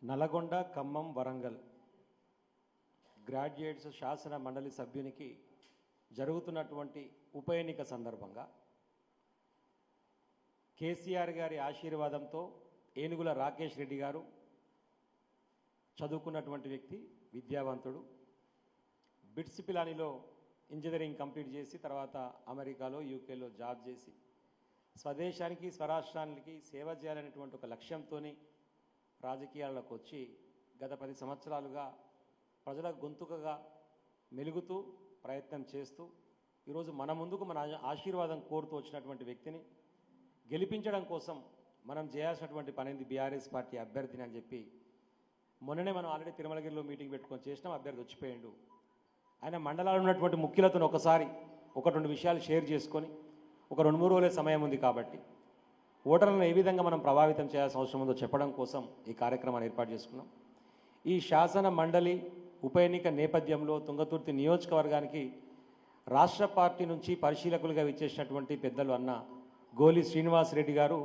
Nalgonda, Khammam, Warangal graduates శాసన మండలి సభ్యునికి జరుగుతున్నటువంటి ఉప ఎన్నిక సందర్భంగా కేసీఆర్ గారి ఆశీర్వాదంతో ఏనుగుల రాకేష్ రెడ్డి గారు చదువుకున్నటువంటి వ్యక్తి, విద్యావంతుడు. బిట్స్ పిలానిలో ఇంజనీరింగ్ కంప్లీట్ చేసి తర్వాత అమెరికాలో, యూకేలో జాబ్ చేసి స్వదేశానికి, స్వరాష్ట్రానికి సేవ చేయాలనేటువంటి ఒక లక్ష్యంతో రాజకీయాల్లోకి వచ్చి గత 10 సంవత్సరాలుగా ప్రజల గొంతుకగా మెలుగుతూ ప్రయత్నం చేస్తూ ఈరోజు మన ముందుకు మన ఆశీర్వాదం కోరుతూ వచ్చినటువంటి వ్యక్తిని గెలిపించడం కోసం మనం చేయాల్సినటువంటి పనింది బీఆర్ఎస్ పార్టీ అభ్యర్థిని అని చెప్పి మొన్ననే మనం ఆల్రెడీ తిరుమలగిరిలో మీటింగ్ పెట్టుకొని చేసినాం. అభ్యర్థి వచ్చిపోయాడు. ఆయన మండలాల్లో ఉన్నటువంటి ముఖ్యులతో ఒకసారి 1-2 విషయాలు షేర్ చేసుకొని ఒక 2-3 రోజులే సమయం ఉంది కాబట్టి ఓటర్లను ఏ విధంగా మనం ప్రభావితం చేయాల్సిన అవసరం ఉందో చెప్పడం కోసం ఈ కార్యక్రమాన్ని ఏర్పాటు చేసుకున్నాం. ఈ శాసన మండలి ఉప ఎన్నిక నేపథ్యంలో తుంగతుర్తి నియోజకవర్గానికి రాష్ట్ర పార్టీ నుంచి పరిశీలకులుగా విచ్చేసినటువంటి పెద్దలు అన్న గోలి శ్రీనివాస్ రెడ్డి గారు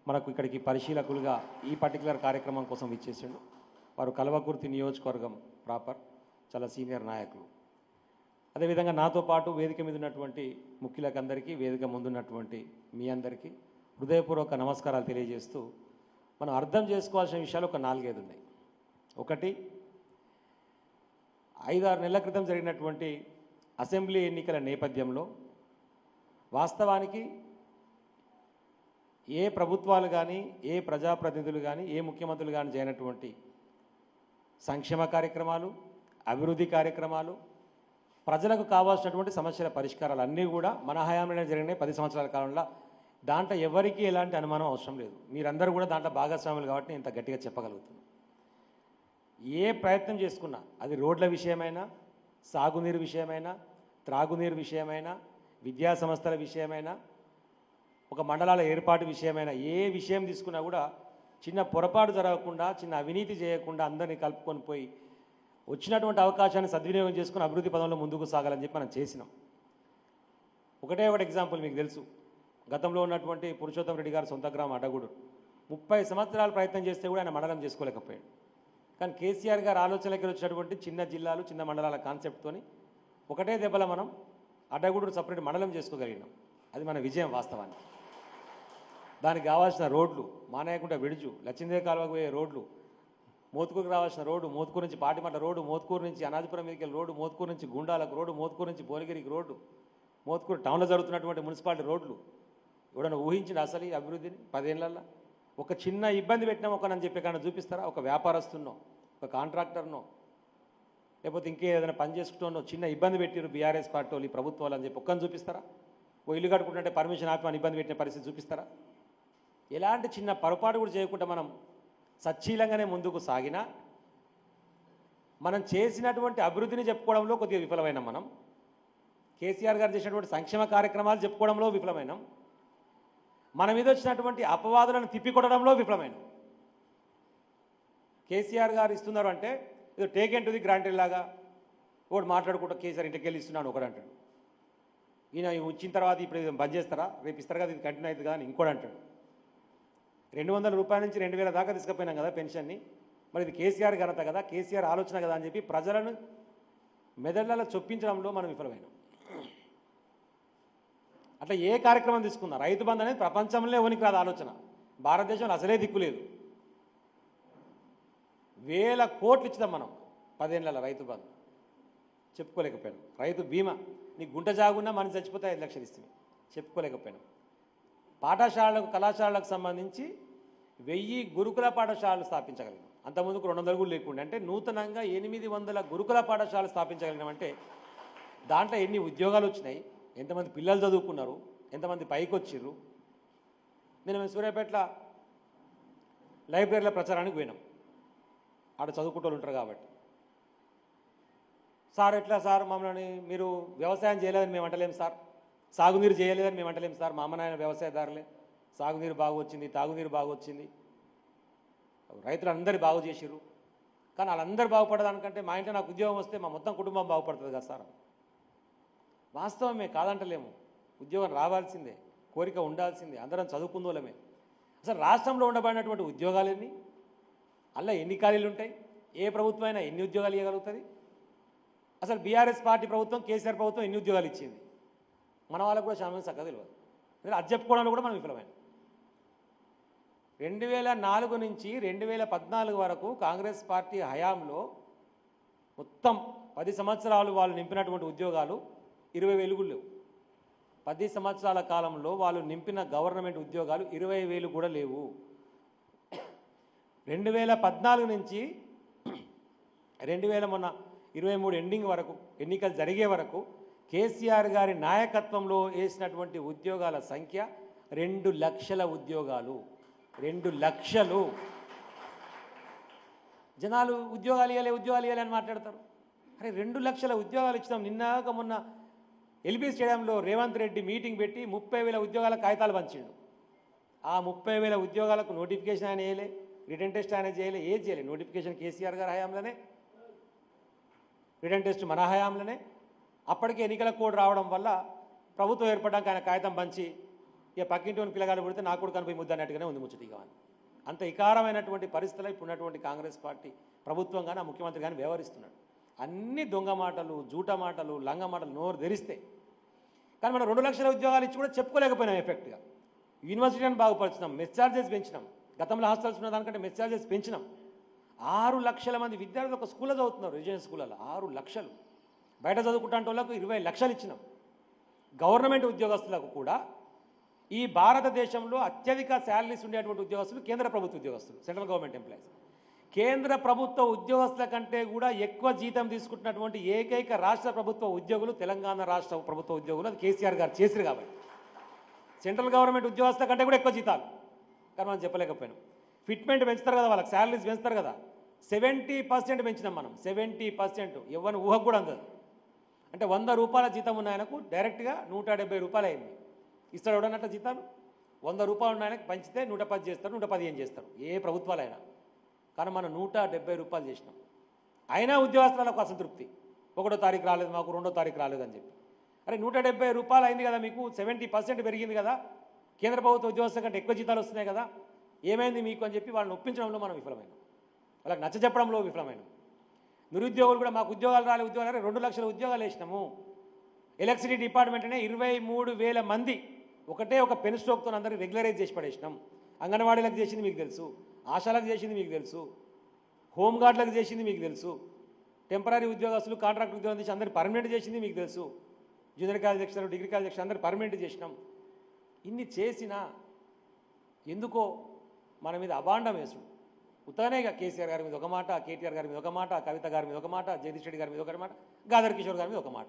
మనకు ఇక్కడికి పరిశీలకులుగా ఈ పర్టికులర్ కార్యక్రమం కోసం విచ్చేసిండు. వారు కల్వకుర్తి నియోజకవర్గం ప్రాపర్, చాలా సీనియర్ నాయకులు. అదేవిధంగా నాతో పాటు వేదిక మీద ఉన్నటువంటి ముఖ్యులకందరికీ, వేదిక ముందున్నటువంటి మీ అందరికీ హృదయపూర్వక నమస్కారాలు తెలియజేస్తూ మనం అర్థం చేసుకోవాల్సిన విషయాలు ఒక 4-5 ఉన్నాయి. ఒకటి, 5-6 నెలల క్రితం జరిగినటువంటి అసెంబ్లీ ఎన్నికల నేపథ్యంలో వాస్తవానికి ఏ ప్రభుత్వాలు కానీ, ఏ ప్రజాప్రతినిధులు కానీ, ఏ ముఖ్యమంత్రులు కానీ చేయనటువంటి సంక్షేమ కార్యక్రమాలు, అభివృద్ధి కార్యక్రమాలు, ప్రజలకు కావాల్సినటువంటి సమస్యల పరిష్కారాలు అన్నీ కూడా మన హయాంలోనే జరిగినాయి 10 సంవత్సరాల కాలంలో. దాంట్లో ఎవరికి ఎలాంటి అనుమానం అవసరం లేదు. మీరందరూ కూడా దాంట్లో భాగస్వాములు కాబట్టి ఇంత గట్టిగా చెప్పగలుగుతున్నాను. ఏ ప్రయత్నం చేసుకున్నా, అది రోడ్ల విషయమైనా, సాగునీరు విషయమైనా, త్రాగునీరు విషయమైనా, విద్యా సంస్థల విషయమైనా, ఒక మండలాల ఏర్పాటు విషయమైనా, ఏ విషయం తీసుకున్నా కూడా చిన్న పొరపాటు జరగకుండా, చిన్న అవినీతి చేయకుండా అందరినీ కలుపుకొని పోయి వచ్చినటువంటి అవకాశాన్ని సద్వినియోగం చేసుకుని అభివృద్ధి పదంలో ముందుకు సాగాలని చెప్పి మనం చేసినాం. ఒకటే ఎగ్జాంపుల్ మీకు తెలుసు. గతంలో ఉన్నటువంటి పురుషోత్తం రెడ్డి గారు సొంత గ్రామం అడ్డగూడు 30 సంవత్సరాలు ప్రయత్నం చేస్తే కూడా ఆయన మండలం చేసుకోలేకపోయాడు. కానీ కేసీఆర్ గారు ఆలోచనలకి వచ్చినటువంటి చిన్న జిల్లాలు, చిన్న మండలాల కాన్సెప్ట్తోని ఒకటే దెబ్బలో మనం అడ్డగూడు సపరేట్ మండలం చేసుకోగలిగినాం. అది మన విజయం వాస్తవానికి. దానికి కావాల్సిన రోడ్లు, మానాయకుంట విడుజు, లచ్చిందే కాలువకు పోయే రోడ్లు, మోత్కూరుకు రావాల్సిన రోడ్డు, మోత్కూరు నుంచి పాటిమట్ల రోడ్డు, మోత్కూరు నుంచి అనాదిపురం మీదకి రోడ్డు, మోత్కూరు నుంచి గుండాలకు రోడ్డు, మోత్కూరు నుంచి భువనగిరికి రోడ్డు, మోత్కూరు టౌన్లో జరుగుతున్నటువంటి మున్సిపాలిటీ రోడ్లు. ఎవడన్నా ఊహించిన అసలు ఈ అభివృద్ధిని 10 ఏళ్లలో? ఒక చిన్న ఇబ్బంది పెట్టినా ఒకనని చెప్పి కానీ చూపిస్తారా? ఒక వ్యాపారస్తున్నో, ఒక కాంట్రాక్టర్నో, లేకపోతే ఇంకే ఏదైనా పని చేసుకుంటున్నో చిన్న ఇబ్బంది పెట్టిరు బీఆర్ఎస్ పార్టీ వాళ్ళు, ఈ ప్రభుత్వాలు అని చెప్పి ఒక్కని చూపిస్తారా? ఓ ఇల్లు కట్టుకుంటుంటే పర్మిషన్ ఆపి అని ఇబ్బంది పెట్టిన పరిస్థితి చూపిస్తారా? ఎలాంటి చిన్న పొరపాటు కూడా చేయకుండా మనం సచ్చీలంగానే ముందుకు సాగినా మనం చేసినటువంటి అభివృద్ధిని చెప్పుకోవడంలో కొద్దిగా విఫలమైనాం. మనం కేసీఆర్ గారు చేసినటువంటి సంక్షేమ కార్యక్రమాలు చెప్పుకోవడంలో విఫలమైనాం. మన మీద వచ్చినటువంటి అపవాదులను తిప్పికొట్టడంలో విఫలమైనాం. కేసీఆర్ గారు ఇస్తున్నారు అంటే ఇది take and to the granted లాగా ఒకటి మాట్లాడుకుంటూ కేసీఆర్ ఇంటికి వెళ్ళి ఇస్తున్నాను ఒకడు అంటాడు. ఈయన ఇచ్చిన తర్వాత ఇప్పుడు ఇది బంద్ చేస్తారా, రేపు ఇస్తారు కదా, ఇది కంటిన్యూ అవుతుంది కదా అని ఇంకోటి అంటాడు. 200 రూపాయల నుంచి 2000 దాకా తీసుకుపోయినాం కదా పెన్షన్ని. మరి ఇది కేసీఆర్ ఘనత కదా, కేసీఆర్ ఆలోచన కదా అని చెప్పి ప్రజలను మెదళ్లలో చొప్పించడంలో మనం విఫలమైనాం. అట్లా ఏ కార్యక్రమం తీసుకున్నా, రైతు బంధు అనేది ప్రపంచంలో ఎవరికి రాదు ఆలోచన. భారతదేశంలో అసలే దిక్కులేదు. 1000 కోట్లు ఇచ్చినాం మనం 10 ఏళ్లలో రైతు బంధు, చెప్పుకోలేకపోయాం. రైతు బీమా, నీకు గుంట జాగున్నా మనం చచ్చిపోతే 5 లక్షలు ఇస్తుంది, చెప్పుకోలేకపోయినాం. పాఠశాలలకు, కళాశాలలకు సంబంధించి 1000 గురుకుల పాఠశాలలు స్థాపించగలిగినాం. అంతకుముందుకు 200 కూడా లేకుండా. అంటే నూతనంగా 800 గురుకుల పాఠశాలలు స్థాపించగలిగినామంటే దాంట్లో ఎన్ని ఉద్యోగాలు వచ్చినాయి, ఎంతమంది పిల్లలు చదువుకున్నారు, ఎంతమంది పైకి వచ్చిర్రు. నేను సూర్యాపేటలో లైబ్రరీల ప్రచారానికి పోయినాం. ఆడ చదువుకుంటూ ఉంటారు కాబట్టి, సార్ ఎట్లా సార్ మమ్మల్ని మీరు వ్యవసాయం చేయలేదని మేము అంటలేము సార్, సాగునీరు చేయలేదని మేము అంటలేము సార్, మా అమ్మ నాయన వ్యవసాయదారులే, సాగునీరు బాగా వచ్చింది, తాగునీరు బాగా వచ్చింది, రైతులు అందరూ బాగు చేసిర్రు. కానీ వాళ్ళందరూ బాగుపడదానికంటే మా ఇంట్లో నాకు ఉద్యోగం వస్తే మా మొత్తం కుటుంబం బాగుపడుతుంది కదా సార్. వాస్తవమే, కాదంటలేము. ఉద్యోగం రావాల్సిందే, కోరిక ఉండాల్సిందే, అందరం చదువుకుందోలమే. అసలు రాష్ట్రంలో ఉండబడినటువంటి ఉద్యోగాలన్నీ అలా ఎన్ని ఖాళీలు ఉంటాయి? ఏ ప్రభుత్వం అయినా ఎన్ని ఉద్యోగాలు ఇవ్వగలుగుతుంది? అసలు బీఆర్ఎస్ పార్టీ ప్రభుత్వం, కేసీఆర్ ప్రభుత్వం ఎన్ని ఉద్యోగాలు ఇచ్చింది? మన వాళ్ళకు కూడా చాలా మంది చక్కగా తెలియదు. అది చెప్పుకోవడంలో కూడా మనం విఫలమైన. 2004 నుంచి 2014 వరకు కాంగ్రెస్ పార్టీ హయాంలో మొత్తం 10 సంవత్సరాలు వాళ్ళు నింపినటువంటి ఉద్యోగాలు 20,000 లేవు. 10 సంవత్సరాల కాలంలో వాళ్ళు నింపిన గవర్నమెంట్ ఉద్యోగాలు 20,000 కూడా లేవు. 2014 నుంచి 2023 ఎండింగ్ వరకు, ఎన్నికలు జరిగే వరకు కేసీఆర్ గారి నాయకత్వంలో వేసినటువంటి ఉద్యోగాల సంఖ్య 2 లక్షల ఉద్యోగాలు. 2 లక్షలు. జనాలు ఉద్యోగాలు ఇవ్వాలి అని మాట్లాడతారు. అరే 2 లక్షల ఉద్యోగాలు ఇచ్చినాం. నిన్నాక మొన్న ఎల్బీ స్టేడియంలో రేవంత్ రెడ్డి మీటింగ్ పెట్టి 30,000 ఉద్యోగాల కాగితాలు పంచిండు. ఆ 30,000 ఉద్యోగాలకు నోటిఫికేషన్ ఆయన వేయలే, రిటర్న్ టెస్ట్ ఆయన చేయలే, ఏది చేయలే. నోటిఫికేషన్ కేసీఆర్ గారి హయాంలోనే, రిటర్న్ టెస్ట్ మన హయాంలోనే. అప్పటికే ఎన్నికల కోడ్ రావడం వల్ల ప్రభుత్వం ఏర్పడడానికి ఆయన కాగితం పంచి ఇక పక్కింటి పిల్లగాడు పుడితే నాకు కూడా కనిపోయి ముద్ద అన్నట్టుగానే ఉంది ముచ్చటిగా. అంత ఇకారమైనటువంటి పరిస్థితుల్లో ఇప్పుడున్నటువంటి కాంగ్రెస్ పార్టీ ప్రభుత్వం కానీ, ఆ ముఖ్యమంత్రి కానీ వ్యవహరిస్తున్నాడు. అన్ని దొంగ మాటలు, జూట మాటలు, లంగ మాటలు నోరు తెరిస్తే. కానీ మనం 2 లక్షల ఉద్యోగాలు ఇచ్చి కూడా చెప్పుకోలేకపోయినాం ఎఫెక్ట్గా. యూనివర్సిటీని బాగుపరిచినాం, మెస్ ఛార్జెస్ పెంచినాం. గతంలో హాస్టల్స్ ఉన్న దానికంటే మెస్ ఛార్జెస్ పెంచినాం. 6 లక్షల మంది విద్యార్థులు ఒక స్కూల్లో చదువుతున్నారు, రెసిడెన్షియల్ స్కూళ్ళలో 6 లక్షలు. బయట చదువుకుంటే వాళ్ళకు 20 లక్షలు ఇచ్చినాం. గవర్నమెంట్ ఉద్యోగస్తులకు కూడా ఈ భారతదేశంలో అత్యధిక శాలరీస్ ఉండేటువంటి ఉద్యోగస్తులు కేంద్ర ప్రభుత్వ ఉద్యోగస్తులు, సెంట్రల్ గవర్నమెంట్ ఎంప్లాయీస్. కేంద్ర ప్రభుత్వ ఉద్యోగస్తుల కంటే కూడా ఎక్కువ జీతం తీసుకుంటున్నటువంటి ఏకైక రాష్ట్ర ప్రభుత్వ ఉద్యోగులు తెలంగాణ రాష్ట్ర ప్రభుత్వ ఉద్యోగులు. అది కేసీఆర్ గారు చేసిరు కాబట్టి. సెంట్రల్ గవర్నమెంట్ ఉద్యోగస్తుల కంటే కూడా ఎక్కువ జీతాలు. కానీ మనం చెప్పలేకపోయినాం. ఫిట్మెంట్ పెంచుతారు కదా, వాళ్ళకి శాలరీస్ పెంచుతారు కదా, 70% పెంచినాం మనం. 70% ఎవరిని ఊహకు కూడా అందదు. అంటే 100 రూపాయల జీతం ఉన్న ఆయనకు డైరెక్ట్గా 170 రూపాయలు అయింది. ఇస్తాడు ఎవడన్నట్టు జీతాలు? 100 రూపాయలు ఉన్న ఆయనకు పంచితే 110 చేస్తారు, 115 చేస్తారు ఏ ప్రభుత్వాలైనా. కానీ మనం 170 రూపాయలు చేసినాం. అయినా ఉద్యోగస్తులకు అసంతృప్తి. 1వ తారీఖు రాలేదు మాకు, 2వ తారీఖు రాలేదు అని చెప్పి. అరే 170 రూపాయలు అయింది కదా మీకు, 70% పెరిగింది కదా, కేంద్ర ప్రభుత్వ ఉద్యోగస్తుల కంటే ఎక్కువ జీతాలు వస్తున్నాయి కదా, ఏమైంది మీకు అని చెప్పి వాళ్ళని ఒప్పించడంలో మనం విఫలమైనాం. వాళ్ళకి నచ్చ చెప్పడంలో విఫలమైనాం. నిరుద్యోగులు కూడా మాకు ఉద్యోగాలు రాలే, ఉద్యోగాలు 2 లక్షల ఉద్యోగాలు వేసినాము. ఎలక్ట్రిసిటీ డిపార్ట్మెంట్నే 23,000 మంది ఒకటే ఒక పెన్ స్ట్రోక్తో అందరికీ రెగ్యులరైజ్ చేసి పడేసినాం. అంగన్వాడీలకు చేసింది మీకు తెలుసు, ఆశాలకు చేసింది మీకు తెలుసు, హోంగార్డులకు చేసింది మీకు తెలుసు, టెంపరీ ఉద్యోగస్తులు, కాంట్రాక్ట్ ఉద్యోగం చేసి అందరినీ పర్మనెంట్ చేసింది మీకు తెలుసు, junior college lecturer, degree college lecturer అందరినీ పర్మనెంట్ చేసినాం. ఇన్ని చేసినా ఎందుకో మన మీద అభాండం వేసుడు. ఉత్తగానే ఇక కేసీఆర్ గారి మీద ఒక మాట, కేటీఆర్ గారి మీద ఒక మాట, కవిత గారి మీద ఒక మాట, జగదీష్ రెడ్డి గారి మీద ఒక మాట, గాదర్ కిషోర్ గారి మీద ఒక మాట.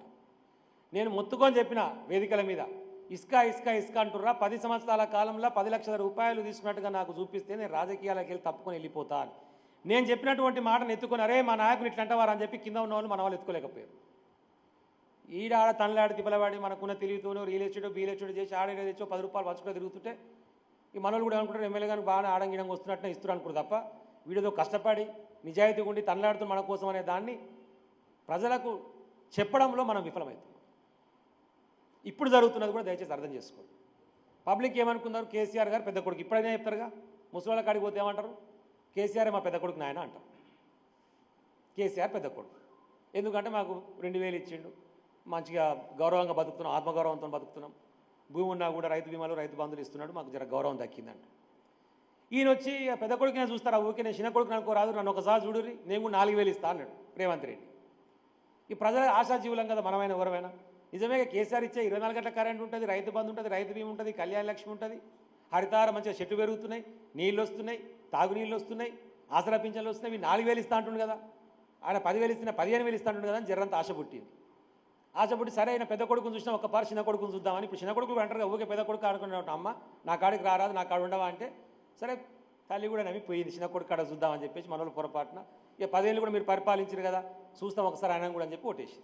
నేను మొత్తుకొని చెప్పిన వేదికల మీద, ఇసుక ఇసుక ఇసుక అంటుర్రా, 10 సంవత్సరాల కాలంలో 10 లక్షల రూపాయలు తీసుకున్నట్టుగా నాకు చూపిస్తే నేను రాజకీయాలకు వెళ్ళి తప్పుకొని వెళ్ళిపోతాను. నేను చెప్పినటువంటి మాటను ఎత్తుకొని అరే మా నాయకులు ఇట్లా అంటవారు అని చెప్పి కింద ఉన్న వాళ్ళు మన వాళ్ళు ఎత్తుకోలేకపోయారు. ఈడాడ తనలాడి తిప్పలవాడి మనకున్న తెలివితోనూ రియల్ ఎస్టేట్ బీల్ ఎస్టేట్ చేసి ఆడేదో తెచ్చో 10 రూపాయలు పంచుకుంటూ తిరుగుతుంటే ఈ మనోళ్ళు కూడా అనుకుంటారు ఎమ్మెల్యే గారు బాగా ఆడంగిడంగా వస్తున్నట్టు ఇస్తారు అనుకుంటారు తప్ప, వీడితో కష్టపడి నిజాయితీగా ఉండి తనలాడుతూ మన కోసం అనే దాన్ని ప్రజలకు చెప్పడంలో మనం విఫలమవుతాం. ఇప్పుడు జరుగుతున్నది కూడా దయచేసి అర్థం చేసుకోండి. పబ్లిక్ ఏమనుకున్నారు, కేసీఆర్ గారు పెద్ద కొడుకు. ఇప్పుడైనా చెప్తారుగా, ముసలిళ్ళ కాడికి పోతే ఏమంటారు, కేసీఆర్ మా పెద్ద కొడుకు నాయన అంటారు. కేసీఆర్ పెద్ద కొడుకు ఎందుకంటే మాకు 2,000 ఇచ్చిండు, మంచిగా గౌరవంగా బతుకుతున్నాం, ఆత్మగౌరవంతో బతుకుతున్నాం, భూమి ఉన్నా కూడా రైతు బీమాలు రైతు బంధువులు ఇస్తున్నాడు, మాకు జర గౌరవం దక్కిందంట. ఈయన వచ్చి పెద్ద కొడుకునే చూస్తారా, ఊరికే నేను చిన్న కొడుకు అనుకోరాదు, నన్ను ఒకసారి చూడుర్రి, నేను కూడా 4,000 ఇస్తా అన్నాడు రేవంత్ రెడ్డి. ఈ ప్రజల ఆశాజీవులం కదా మనమైన ఎవరైనా. నిజమే, కేసీఆర్ ఇచ్చే 24 గంటల కరెంట్ ఉంటుంది, రైతు బంధు ఉంటుంది, రైతు బీమా ఉంటుంది, కళ్యాణ లక్ష్మి ఉంటుంది, హరితార మంచిగా చెట్టు పెరుగుతున్నాయి, నీళ్ళు వస్తున్నాయి, తాగునీళ్ళు వస్తున్నాయి, ఆసరా పింఛన్లు వస్తున్నాయి. 4,000 ఇస్తా అంటుండు కదా, ఆయన 10,000 ఇస్తున్నా 15,000 ఇస్తా అంటుండు కదా అని జరంత ఆశ పుట్టింది. ఆశ పుట్టి సరే అయిన పెద్ద కొడుకుని చూసినా ఒక పారు చిన్న కొడుకుని చూద్దామని. ఇప్పుడు చిన్న కొడుకులు అంటారు కదా, ఊకే పెద్ద కొడుకు ఆడుకునే అమ్మ నా కాడికి రారాదు, నా కాడు ఉండవా అంటే సరే తల్లి కూడా నమ్మి పోయింది, చిన్న కొడుకు కాడ చూద్దామని చెప్పేసి మనోళ్ళు పొరపాటున ఇక 10 ఏళ్ళు కూడా మీరు పరిపాలించారు కదా చూస్తాం ఒకసారి ఆయన కూడా అని చెప్పి ఓటేసి.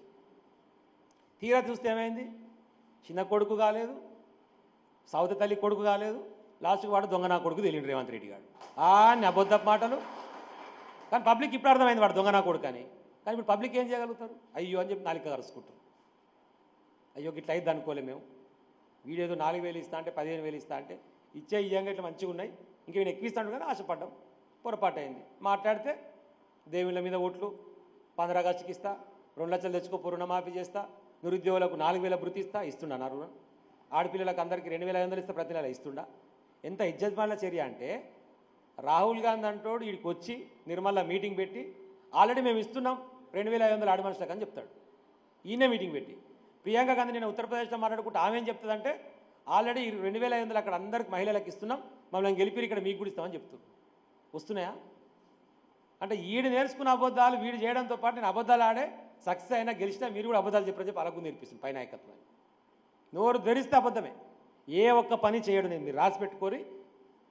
తీరా చూస్తే ఏమైంది, చిన్న కొడుకు కాలేదు, సౌత తల్లి కొడుకు కాలేదు, లాస్ట్కి వాడు దొంగ నా కొడుకు తెలియదు రేవంత్ రెడ్డి గారు. అబద్ధపు మాటలు. కానీ పబ్లిక్ ఇప్పుడు అర్థమైంది వాడు దొంగ నా కొడుకు అని. కానీ ఇప్పుడు పబ్లిక్ ఏం చేయగలుగుతారు, అయ్యో అని చెప్పి నాలుక కరుచుకుంటారు. అయ్యో ఇట్లా అయింది అనుకోలే మేము, వీడేదో 4,000 ఇస్తా అంటే 15,000 ఇస్తా అంటే ఇచ్చే ఇయ్యంగా ఇట్లా మంచిగా ఉన్నాయి, ఇంకా నేను ఎక్కువ ఇస్తాను కానీ ఆశపడ్డాం. పొరపాటు అయింది. మాట్లాడితే దేవుళ్ళ మీద ఓట్లు, 15 ఆగస్టుకి ఇస్తా, 2 లక్షలు తెచ్చుకో రుణమాఫీ చేస్తా, నిరుద్యోగులకు 4000 భృతి ఇస్తా, ఇస్తుండా నా రుణం? ఆడపిల్లలకు అందరికీ 2500 ఇస్తే ప్రతి నెల ఇస్తుండా? ఎంత ఇజ్జత్మాల చర్య అంటే, రాహుల్ గాంధీ అంటోడు వీడికి వచ్చి నిర్మల్లా మీటింగ్ పెట్టి ఆల్రెడీ మేము ఇస్తున్నాం 2500 ఆడి మనుషులకు అని చెప్తాడు. ఈయనే మీటింగ్ పెట్టి ప్రియాంక గాంధీ నేను ఉత్తరప్రదేశ్లో మాట్లాడుకుంటే ఆమె ఏం చెప్తుందంటే ఆల్రెడీ 2500 అక్కడ అందరికి మహిళలకు ఇస్తున్నాం, మమ్మల్ని గెలిపి ఇక్కడ మీకు కూడా ఇస్తామని చెప్తున్నాం. వస్తున్నాయా? అంటే వీడు నేర్చుకున్న అబద్ధాలు వీడు చేయడంతో పాటు నేను అబద్ధాలు ఆడే సక్సెస్ అయినా గెలిచినా మీరు కూడా అబద్ధాలు చెప్పని చెప్పి అలాగూ నేర్పిస్తుంది పై నాయకత్వం. నోరు ధరిస్తే అబద్ధమే, ఏ ఒక్క పని చేయడు. నేను మీరు రాసి పెట్టుకొని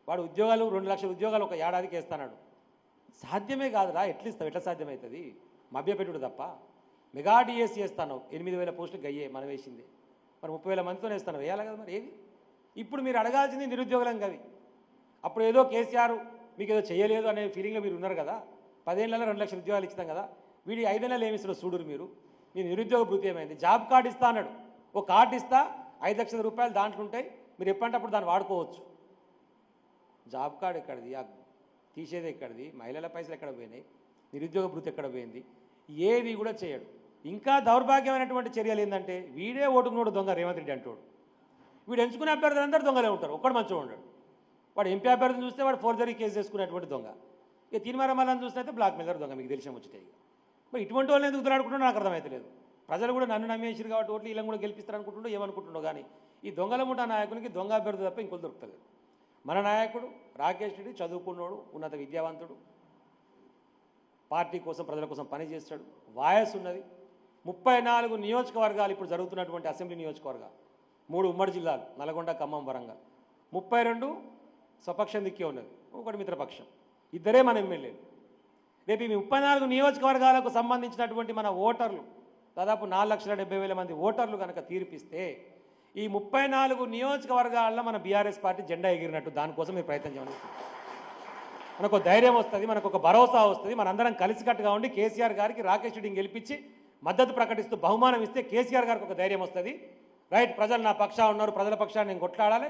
వాడు ఉద్యోగాలు 2 లక్షల ఉద్యోగాలు ఒక ఏడాదికి వేస్తాడు. సాధ్యమే కాదురా, ఎట్లా ఇస్తావు? ఎట్లా సాధ్యమవుతుంది? మభ్యపెట్టుడు తప్ప. మెగా డిఎస్సీ వేస్తాను, 8000 పోస్టులు గయ్యే మనం వేసింది, మరి 30,000 మందితో వేస్తాను, వేయాలి కదా మరి. ఏది ఇప్పుడు మీరు అడగాల్సింది నిరుద్యోగులం కవి. అప్పుడు ఏదో కేసీఆర్ మీకు ఏదో చేయలేదు అనే ఫీలింగ్లో మీరు ఉన్నారు కదా. 10 ఏళ్లలో 2 లక్షల ఉద్యోగాలు ఇస్తాం కదా, వీడి 5 నెలలు ఏమి ఇస్తాడు చూడరు మీరు. మీ నిరుద్యోగ భృతి ఏమైంది? జాబ్ కార్డు ఇస్తా అన్నాడు, ఒక కార్డు ఇస్తా 5 లక్షల రూపాయలు దాంట్లో ఉంటాయి, మీరు ఎప్పుడంటే అప్పుడు దాన్ని వాడుకోవచ్చు. జాబ్ కార్డు ఎక్కడిది? తీసేది ఎక్కడిది? మహిళల పైసలు ఎక్కడ పోయినాయి? నిరుద్యోగ భృతి ఎక్కడ పోయింది? ఏది కూడా చేయడు. ఇంకా దౌర్భాగ్యమైనటువంటి చర్యలు ఏంటంటే వీడే ఓటుకునోడు దొంగ రేవంత్ రెడ్డి అంటాడు. వీడు ఎంచుకునే అభ్యర్థులు అందరూ దొంగలే ఉంటారు, ఒక్కడు మంచిగా ఉంటాడు. వాడు ఎంపీ అభ్యర్థిని చూస్తే వాడు ఫోర్జరీ కేసు చేసుకునేటువంటి దొంగ. ఇక తీర్మానం చూస్తే బ్లాక్ మెయిలర్ దొంగ. మీకు తెలిసిన వచ్చాయి. మరి ఇటువంటి వాళ్ళని ఎందుకు దురాడుకుంటున్నా నాకు అర్థమవుతలేదు. ప్రజలు కూడా నన్ను నమ్మేసారు కాబట్టి ఓట్లు వీళ్ళని కూడా గెలిపిస్తారు అనుకుంటుండో ఏమనుకుంటుండో. కానీ ఈ దొంగల ముఠా నాయకునికి దొంగ అభ్యర్థి తప్ప ఇంకొకరు దొరుకుతలేదు. మన నాయకుడు రాకేష్ రెడ్డి చదువుకున్నోడు, ఉన్నత విద్యావంతుడు, పార్టీ కోసం ప్రజల కోసం పనిచేస్తాడు, వాయస్ ఉన్నది. 34 నియోజకవర్గాలు ఇప్పుడు జరుగుతున్నటువంటి అసెంబ్లీ నియోజకవర్గాలు, 3 ఉమ్మడి జిల్లాలు నల్గొండ, ఖమ్మం, వరంగల్, 32 స్వపక్షం దిక్కే ఉన్నది, ఒకటి మిత్రపక్షం, ఇద్దరే మన ఎమ్మెల్యేలు. రేపు ఈ 34 నియోజకవర్గాలకు సంబంధించినటువంటి మన ఓటర్లు దాదాపు 4,70,000 మంది ఓటర్లు కనుక తీర్పిస్తే ఈ 34 నియోజకవర్గాల్లో మన బీఆర్ఎస్ పార్టీ జెండా ఎగిరినట్టు. దానికోసం మీరు ప్రయత్నం చేయాలి. మనకు ధైర్యం వస్తుంది, మనకు ఒక భరోసా వస్తుంది. మనందరం కలిసికట్టుగా ఉండి కేసీఆర్ గారికి రాకేష్ రెడ్డిని గెలిపించి మద్దతు ప్రకటిస్తూ బహుమానం ఇస్తే కేసీఆర్ గారికి ఒక ధైర్యం వస్తుంది. రైట్, ప్రజలు నా పక్షా ఉన్నారు, ప్రజల పక్షాన్ని నేను కొట్లాడాలి,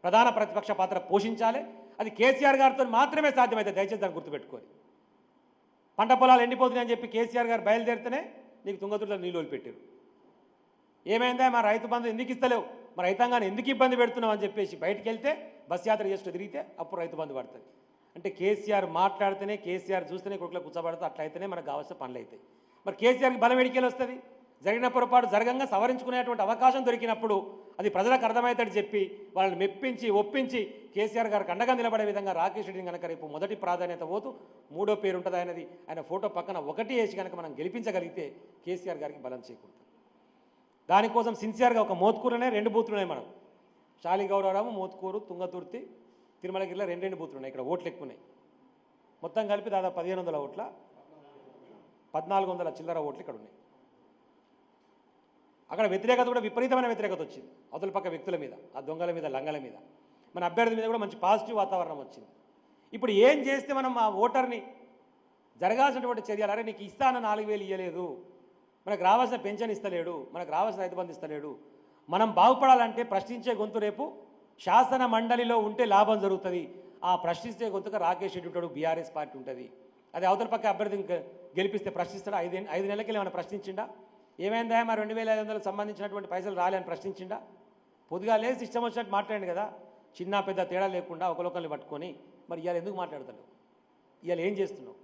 ప్రధాన ప్రతిపక్ష పాత్ర పోషించాలి. అది కేసీఆర్ గారితో మాత్రమే సాధ్యమవుతుంది. దయచేసి దాన్ని గుర్తుపెట్టుకోవాలి. పంట పొలాలు ఎండిపోతున్నాయని చెప్పి కేసీఆర్ గారు బయలుదేరితేనే నీకు తుంగతుర్లో నీళ్ళు పెట్టారు. ఏమైందా? మా రైతు బంధు ఎందుకు ఇస్తలేవు, మా రైతాంగాన్ని ఎందుకు ఇబ్బంది పెడుతున్నావు అని చెప్పేసి బయటికి వెళ్తే బస్ యాత్ర చేస్తూ తిరిగితే అప్పుడు రైతు బంధు పడుతుంది. అంటే కేసీఆర్ మాట్లాడితేనే, కేసీఆర్ చూస్తేనే కొడుకులో కూర్చోబడితే అట్లయితేనే మనకు కావాల్సిన పనులు అవుతాయి. మరి కేసీఆర్కి బలం ఎడికేలు వస్తుంది. జరిగిన పొరపాటు జరగంగా సవరించుకునేటువంటి అవకాశం దొరికినప్పుడు అది ప్రజలకు అర్థమవుతాడు చెప్పి వాళ్ళని మెప్పించి ఒప్పించి కేసీఆర్ గారికి అండగా నిలబడే విధంగా రాకేష్ రెడ్డిని కనుక రేపు మొదటి ప్రాధాన్యత పోతూ 3వ పేరు ఉంటుంది ఆయనది, ఆయన ఫోటో పక్కన 1 వేసి కనుక మనం గెలిపించగలిగితే కేసీఆర్ గారికి బలం చేకూరుతుంది. దానికోసం సిన్సియర్గా ఒక మోత్కూరునే 2 బూతులు ఉన్నాయి మనకు. శాలిగౌరవరాము, మోత్కూరు, తుంగతుర్తి, తిరుమలగిరిలో 2 బూతులు ఉన్నాయి. ఇక్కడ ఓట్లు ఎక్కువ ఉన్నాయి. మొత్తం కలిపి దాదాపు 1500 ఓట్ల 1400 చిల్లర ఓట్లు ఇక్కడ ఉన్నాయి. అక్కడ వ్యతిరేకత కూడా విపరీతమైన వ్యతిరేకత వచ్చింది అవతల పక్క వ్యక్తుల మీద, ఆ దొంగల మీద, లంగల మీద. మన అభ్యర్థి మీద కూడా మంచి పాజిటివ్ వాతావరణం వచ్చింది. ఇప్పుడు ఏం చేస్తే మనం ఆ ఓటర్ని జరగాల్సినటువంటి చర్యలు, అరే నీకు ఇస్తాన 4000 ఇవ్వలేదు, మనకు రావాల్సిన పెన్షన్ ఇస్తలేడు, మనకు రావాల్సిన రైతు బంధు ఇస్తలేడు. మనం బాగుపడాలంటే ప్రశ్నించే గొంతు రేపు శాసన మండలిలో ఉంటే లాభం జరుగుతుంది. ఆ ప్రశ్నించే గొంతుగా రాకేష్ రెడ్డి ఉంటాడు, బీఆర్ఎస్ పార్టీ ఉంటుంది. అది అవతల పక్క అభ్యర్థిని గెలిపిస్తే ప్రశ్నిస్తాడు. 5 నెలలకి ఏమైనా ప్రశ్నించిండా? ఏమైందా మరి 2500 సంబంధించినటువంటి పైసలు రాలేని ప్రశ్నించిండా? పొద్దుగా లేదు ఇష్టం వచ్చినట్టు మాట్లాడండి కదా, చిన్న పెద్ద తేడా లేకుండా ఒకరిని పట్టుకొని. మరి ఇవాళ ఎందుకు మాట్లాడతాడు? ఇవాళ ఏం చేస్తున్నావు?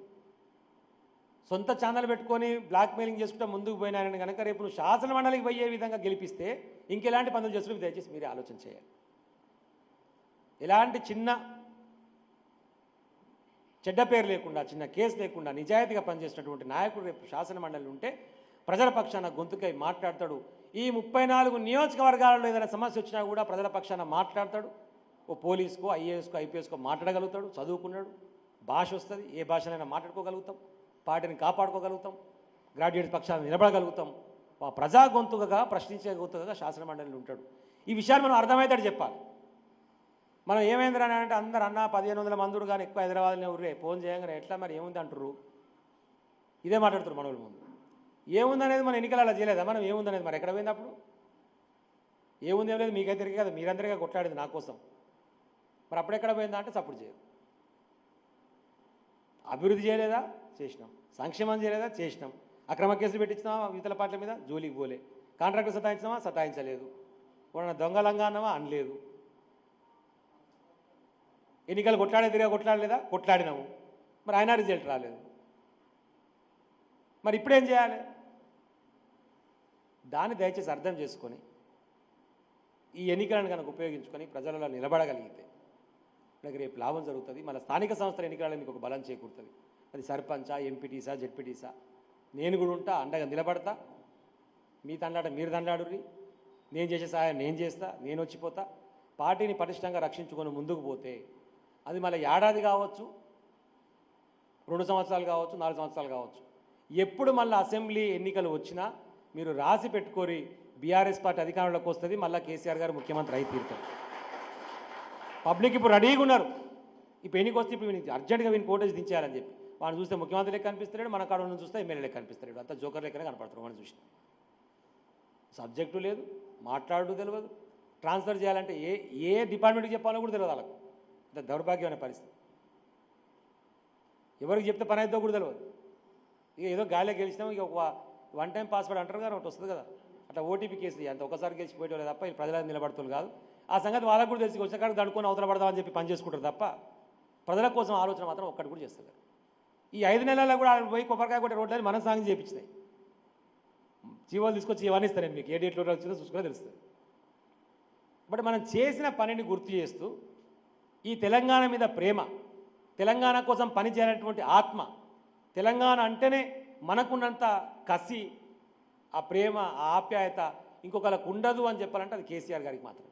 సొంత ఛానల్ పెట్టుకొని బ్లాక్ మెయిలింగ్ చేసుకుంటా ముందుకు పోయినారని కనుక రేపు నువ్వు శాసన మండలికి పోయే విధంగా గెలిపిస్తే ఇంకెలాంటి పనులు చేస్తున్నారు దయచేసి మీరే ఆలోచన చేయాలి. ఎలాంటి చిన్న చెడ్డ పేరు లేకుండా, చిన్న కేసు లేకుండా నిజాయితీగా పనిచేసినటువంటి నాయకుడు రేపు శాసన మండలి ఉంటే ప్రజల పక్షాన గొంతుకై మాట్లాడతాడు. ఈ 34 నియోజకవర్గాలలో ఏదైనా సమస్య వచ్చినా కూడా ప్రజల పక్షాన మాట్లాడతాడు. ఓ పోలీసుకో, ఐఏఎస్కో, ఐపీఎస్కో మాట్లాడగలుగుతాడు, చదువుకున్నాడు, భాష వస్తుంది, ఏ భాషనైనా మాట్లాడుకోగలుగుతాం, పార్టీని కాపాడుకోగలుగుతాం, గ్రాడ్యుయేట్ పక్షాన్ని నిలబడగలుగుతాం. ఆ ప్రజా గొంతుకగా, ప్రశ్నించే గొంతుకగా శాసన మండలిలో ఉంటాడు. ఈ విషయాలు మనం అర్థమవుతాడు చెప్పాలి. మనం ఏమైందిరా అంటే అందరు అన్న 1500 మందుడు కానీ ఎక్కువ హైదరాబాద్లో ఉర్రే ఫోన్ చేయగానే ఎట్లా మరి ఏముంది అంటారు, ఇదే మాట్లాడుతారు మన ముందు. ఏముందనేది మన ఎన్నికలలో చేయలేదా మనం? ఏముందనేది మరి ఎక్కడ పోయింది? అప్పుడు ఏముంది ఏం లేదు, మీకైతే తిరిగి కదా, మీరందరిగా కొట్లాడింది నా కోసం. మరి అప్పుడెక్కడ పోయిందా అంటే సపోర్ట్ చేయదు. అభివృద్ధి చేయలేదా? చేసినాం. సంక్షేమం చేయలేదా? చేసినాం. అక్రమ కేసులు పెట్టించినామా ఇతర పార్టీల మీద? జోలికి పోలే. కాంట్రాక్టర్ సతాయించినామా? సతాయించలేదు. ఎవరన్నా దొంగలంగా అన్నామా? అనలేదు. ఎన్నికలు తిరిగా కొట్లాడలేదా? కొట్లాడినాము. మరి అయినా రిజల్ట్ రాలేదు. మరి ఇప్పుడేం చేయాలి? దాన్ని దయచేసి అర్థం చేసుకొని ఈ ఎన్నికలను కనుక ఉపయోగించుకొని ప్రజలలో నిలబడగలిగితే మనకి రేపు లాభం జరుగుతుంది. మన స్థానిక సంస్థల ఎన్నికలలో మీకు ఒక బలం చేకూరుతుంది. అది సర్పంచా, ఎంపీటీసా, జెడ్పీటీసా, నేను కూడా ఉంటా, అండగా నిలబడతా. మీ తండ్లాట మీరు తండ్లాడుర్రి, నేను చేసే సహాయం నేను చేస్తా, నేను వచ్చిపోతా. పార్టీని పటిష్టంగా రక్షించుకొని ముందుకు పోతే అది మళ్ళీ ఏడాది కావచ్చు, 2 సంవత్సరాలు కావచ్చు, 4 సంవత్సరాలు కావచ్చు. ఎప్పుడు మళ్ళీ అసెంబ్లీ ఎన్నికలు వచ్చినా మీరు రాసి పెట్టుకోరి, బీఆర్ఎస్ పార్టీ అధికారంలోకి వస్తుంది, మళ్ళీ కేసీఆర్ గారు ముఖ్యమంత్రి అయి తీరుతారు. పబ్లిక్ ఇప్పుడు రెడీగా ఉన్నారు. ఇప్పుడు ఎన్నిక వస్తే ఇప్పుడు అర్జెంటుగా వీని కోటేజ్ దించేయాలని చెప్పి వాడిని చూస్తే ముఖ్యమంత్రి లెక్క కనిపిస్తాడు, మన కాడ ఉన్న చూస్తే ఎమ్మెల్యే లెక్క కనిపిస్తాడు. అంతా జోకర్ లెక్కనే కనపడతారు వాడిని చూసి. సబ్జెక్టు లేదు, మాట్లాడడం తెలియదు, ట్రాన్స్ఫర్ చేయాలంటే ఏ డిపార్ట్మెంట్కి చెప్పాలో కూడా తెలియదు వాళ్ళకు. అంత దౌర్భాగ్యమైన పరిస్థితి. ఎవరికి చెప్తే పని అయిద్దో కూడా తెలియదు. ఇక ఏదో గాలిలో గెలిచినాం, ఇక ఒక వన్ టైం పాస్వర్డ్ అంటారు కదా, ఒకటి వస్తుంది కదా, అట్లా ఓటీపీ కేసు అంత ఒకసారి గెలిచిపోయేవాళ్ళు తప్ప ఈ ప్రజలకు నిలబడుతుంది కాదు. ఆ సంగతి వాళ్ళకు కూడా తెలిసి వచ్చిన కాడికి దడుకొని అవతల పడదామని చెప్పి పని చేసుకుంటారు తప్ప ప్రజల కోసం ఆలోచన మాత్రం ఒక్కటి కూడా చేస్తారు. ఈ 5 నెలల్లో కూడా పోయి కొబ్బరికాయ కొట్టే రోడ్లని మనం సాంగ్ చేయించినాయి. జీవోలు తీసుకొచ్చి ఇవన్నీ ఇస్తాను నేను మీకు, ఏ డేట్లో వచ్చిందో చూసుకునే తెలుస్తుంది. బట్ మనం చేసిన పనిని గుర్తు చేస్తూ ఈ తెలంగాణ మీద ప్రేమ, తెలంగాణ కోసం పని చేయాలనేటువంటి ఆత్మ, తెలంగాణ అంటేనే మనకున్నంత కసి, ఆ ప్రేమ, ఆ ఆప్యాయత ఇంకొకరికి ఉండదు అని చెప్పాలంటే అది కేసీఆర్ గారికి మాత్రమే.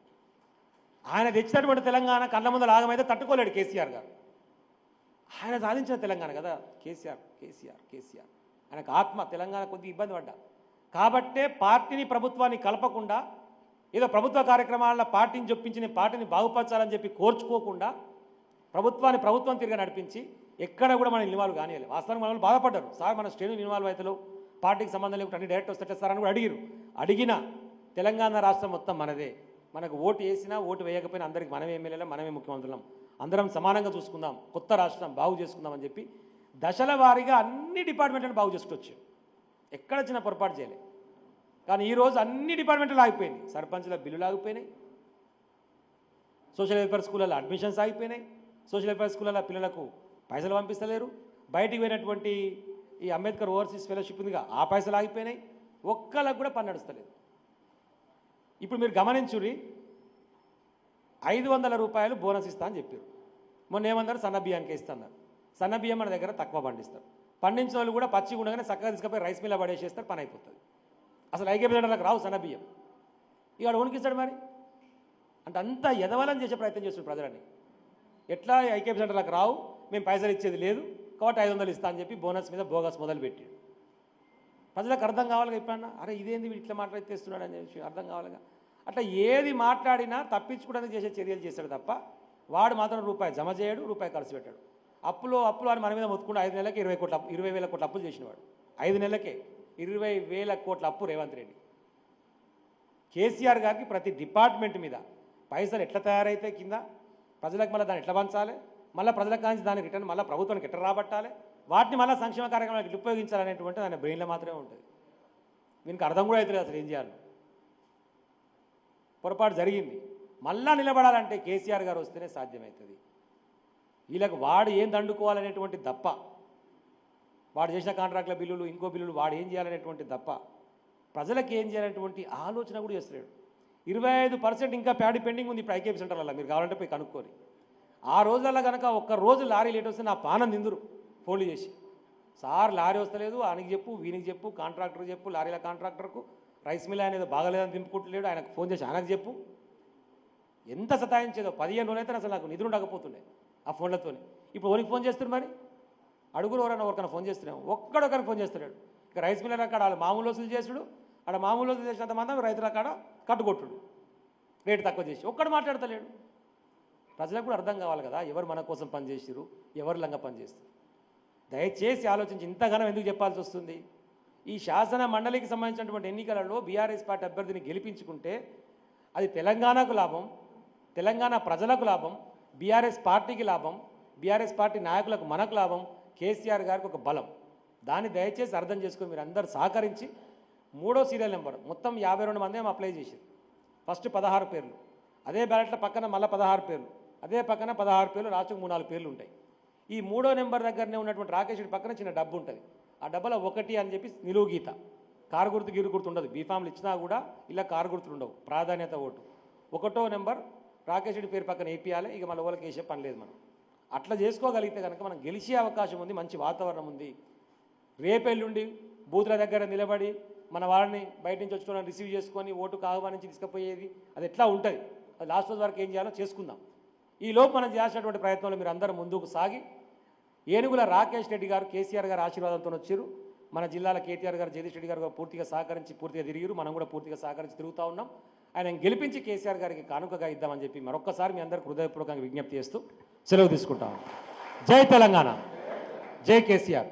ఆయన తెచ్చినటువంటి తెలంగాణ కళ్ళ ముందు లాగమైతే తట్టుకోలేడు కేసీఆర్ గారు. ఆయన సాధించిన తెలంగాణ కదా కేసీఆర్. ఆయనకు ఆత్మ తెలంగాణ కొద్దిగా ఇబ్బంది పడ్డా కాబట్టే పార్టీని ప్రభుత్వాన్ని కలపకుండా ఏదో ప్రభుత్వ కార్యక్రమాల పార్టీని చొప్పించి పార్టీని బాగుపరచాలని చెప్పి కోర్చుకోకుండా ప్రభుత్వం తిరిగి నడిపించి ఎక్కడ కూడా మనం ఇన్వాల్వ్ కానివ్వాలి. వాస్తవానికి మన వాళ్ళు బాధపడ్డారు, సార్ మన శ్రేణులు ఇన్వాల్వ్ అవుతారు, పార్టీకి సంబంధం లేకుండా అన్ని డైరెక్ట్ వస్తే సార్ అని కూడా అడిగిన తెలంగాణ రాష్ట్రం మొత్తం మనదే. మనకు ఓటు వేసినా ఓటు వేయకపోయినా అందరికీ మనమే ఎమ్మెల్యేలం, మనమే ముఖ్యమంత్రులం, అందరం సమానంగా చూసుకుందాం, కొత్త రాష్ట్రం బాగు చేసుకుందాం అని చెప్పి దశల వారీగా అన్ని డిపార్ట్మెంట్లను బాగు చేసుకొచ్చు. ఎక్కడ చిన్న పొరపాటు చేయలే. కానీ ఈరోజు అన్ని డిపార్ట్మెంట్లు ఆగిపోయింది. సర్పంచ్ల బిల్లులు ఆగిపోయినాయి, సోషల్ వెల్ఫేర్ స్కూళ్ళలో అడ్మిషన్స్ ఆగిపోయినాయి, సోషల్ వెల్ఫేర్ స్కూళ్ళలో పిల్లలకు పైసలు పంపిస్తలేరు, బయటికి పోయినటువంటి ఈ అంబేద్కర్ ఓవర్సీస్ ఫెలోషిప్ ఉందిగా ఆ పైసలు ఆగిపోయినాయి, ఒక్కళ్ళకు కూడా పని నడుస్తలేదు. ఇప్పుడు మీరు గమనించుర్రి, 500 రూపాయలు బోనస్ ఇస్తా అని చెప్పారు. మొన్న ఏమన్నారు, సన్న బియ్యానికి ఇస్తున్నారు. సన్న బియ్యం మన దగ్గర తక్కువ పండిస్తారు. పండించిన వాళ్ళు కూడా పచ్చిగా ఉండగానే చక్కగా తీసుకుపోయి రైస్ మిల్ పడేసేస్తారు, పని అయిపోతుంది. అసలు ఐకేపీలకు రావు సన్న బియ్యం, ఇవాడు ఉనికిస్తాడు మరి అంటే అంతా ఎదవాలని చేసే ప్రయత్నం చేస్తున్నారు ప్రజలని. ఎట్లా ఐకేపీ సెంటర్లకు రావు, మేము పైసలు ఇచ్చేది లేదు కాబట్టి 500 ఇస్తా అని చెప్పి బోనస్ మీద బోగస్ మొదలుపెట్టాడు. ప్రజలకు అర్థం కావాలిగా. ఇప్పుడన్నా అరే ఇదేంది వీడు ఇట్లా మాట్లాడితేస్తున్నాడు అని చెప్పి అర్థం కావాలిగా. అట్లా ఏది మాట్లాడినా తప్పించుకోవడానికి చేసే చర్యలు చేస్తాడు తప్ప వాడు మాత్రం రూపాయి జమ చేయడు, రూపాయి ఖర్చు పెట్టాడు. అప్పులు అని మన మీద మొత్తుకుంటే 5 నెలలకి 20,000 కోట్ల అప్పులు చేసినవాడు. 5 నెలలకే 20,000 కోట్ల అప్పు రేవంత్ రెడ్డి. కేసీఆర్ గారికి ప్రతి డిపార్ట్మెంట్ మీద పైసలు ఎట్లా తయారైతే కింద ప్రజలకు మళ్ళీ దాన్ని ఎట్లా పంచాలి, మళ్ళీ ప్రజలకు కానీ దాని రిటర్న్ మళ్ళీ ప్రభుత్వానికి ఎట్లా రాబట్టాలి, వాటిని మళ్ళీ సంక్షేమ కార్యక్రమాలకు ఉపయోగించాలనేటువంటి దాని బ్రెయిన్లో మాత్రమే ఉంటుంది. దీనికి అర్థం కూడా అవుతుంది అసలు ఏం చేయాలి. పొరపాటు జరిగింది, మళ్ళా నిలబడాలంటే కేసీఆర్ గారు వస్తేనే సాధ్యమవుతుంది. వీళ్ళకి వాడు ఏం దండుకోవాలనేటువంటి తప్ప, వాడు చేసిన కాంట్రాక్ట్ల బిల్లులు ఇంకో బిల్లులు వాడు ఏం చేయాలనేటువంటి తప్ప ప్రజలకు ఏం చేయాలనేటువంటి ఆలోచన కూడా చేస్తున్నాడు. 25% ఇంకా ప్యాడీ పెండింగ్ ఉంది ఇప్పుడు ఐకేపీ సెంటర్లలో, మీరు కావాలంటే పోయి కనుక్కొని. ఆ రోజుల్లో కనుక ఒక్క రోజు లారీ లేట్ వస్తే నా పానం నిందురు ఫోన్లు చేసి, సార్ లారీ వస్తలేదు ఆయనకి చెప్పు, వీనికి చెప్పు, కాంట్రాక్టర్ చెప్పు, లారీల కాంట్రాక్టర్కు, రైస్ మిల్ అనేది బాగలేదని దింపుకుంటలేడు ఆయనకు ఫోన్ చేసి ఆయనకు చెప్పు. ఎంత సతాయించేదో 15 రోజులు అయితే అసలు నాకు నిద్ర ఉండకపోతుండే ఆ ఫోన్లతో. ఇప్పుడు ఓనికి ఫోన్ చేస్తున్నారు మరి, అడుగురు ఎవరికైనా ఫోన్ చేస్తున్నాము, ఒక్కడొకరికి ఫోన్ చేస్తున్నాడు. ఇక రైస్ మిల్లర్ అక్కడ వాళ్ళు మామూలు వసూలు చేసుడు, అక్కడ మామూలు వసూలు చేసినంత మంది రైతుల కాడ కట్టుకొట్టుడు, రేటు తక్కువ చేసి ఒక్కడు మాట్లాడతలేడు. ప్రజలకు కూడా అర్థం కావాలి కదా ఎవరు మన కోసం పనిచేసిరు, ఎవరు లంగా పనిచేస్తారు. దయచేసి ఆలోచించి ఇంతగానో ఎందుకు చెప్పాల్సి వస్తుంది. ఈ శాసన మండలికి సంబంధించినటువంటి ఎన్నికలలో బీఆర్ఎస్ పార్టీ అభ్యర్థిని గెలిపించుకుంటే అది తెలంగాణకు లాభం, తెలంగాణ ప్రజలకు లాభం, బీఆర్ఎస్ పార్టీకి లాభం, బీఆర్ఎస్ పార్టీ నాయకులకు మనకు లాభం, కేసీఆర్ గారికి ఒక బలం. దాన్ని దయచేసి అర్థం చేసుకొని మీరు అందరూ సహకరించి 3వ సీరియల్ నెంబర్ మొత్తం 52 మంది అప్లై చేశారు. ఫస్ట్ 16 పేర్లు, అదే బ్యాలెట్ల పక్కన మళ్ళీ 16 పేర్లు, అదే పక్కన 16 పేర్లు, రాష్ట్రకు 3-4 పేర్లు ఉంటాయి. ఈ 3వ నెంబర్ దగ్గరనే ఉన్నటువంటి రాకేష్ రెడ్డి పక్కన చిన్న డబ్బు ఉంటుంది. ఆ డబ్బులో 1 అని చెప్పి నిలువు గీత, కారు గుర్తు గిరు గుర్తు ఉండదు. బీఫామ్లు ఇచ్చినా కూడా ఇలా కారు గుర్తులు ఉండవు. ప్రాధాన్యత ఓటు 1వ నెంబర్ రాకేష్ రెడ్డి పేరు పక్కన వేపియాలి. ఇక మన వాళ్ళకి వేసే పని లేదు. మనం అట్లా చేసుకోగలిగితే కనుక మనం గెలిచే అవకాశం ఉంది. మంచి వాతావరణం ఉంది. రేపెల్లుండి బూతుల దగ్గర నిలబడి మన వాళ్ళని బయట నుంచి వచ్చి రిసీవ్ చేసుకొని ఓటుకు ఆహ్వానించి తీసుకుపోయేది అది ఎట్లా ఉంటుంది, అది లాస్ట్ రోజు వరకు ఏం చేయాలో చేసుకుందాం. ఈ లోపు మనం చేయాల్సినటువంటి ప్రయత్నంలో మీరు అందరూ ముందుకు సాగి ఏనుగుల రాకేష్ రెడ్డి గారు కేసీఆర్ గారు ఆశీర్వాదంతో వచ్చారు. మన జిల్లాలో కేటీఆర్ గారు, జగదీష్ రెడ్డి గారు పూర్తిగా సహకరించి పూర్తిగా తిరిగిరు. మనం కూడా పూర్తిగా సహకరించి తిరుగుతూ ఉన్నాం. ఆయన గెలిపించి కేసీఆర్ గారికి కానుకగా ఇద్దామని చెప్పి మరొక్కసారి మీ అందరికీ హృదయపూర్వకంగా విజ్ఞప్తి చేస్తూ సెలవు తీసుకుంటాం. జై తెలంగాణ, జై కేసీఆర్.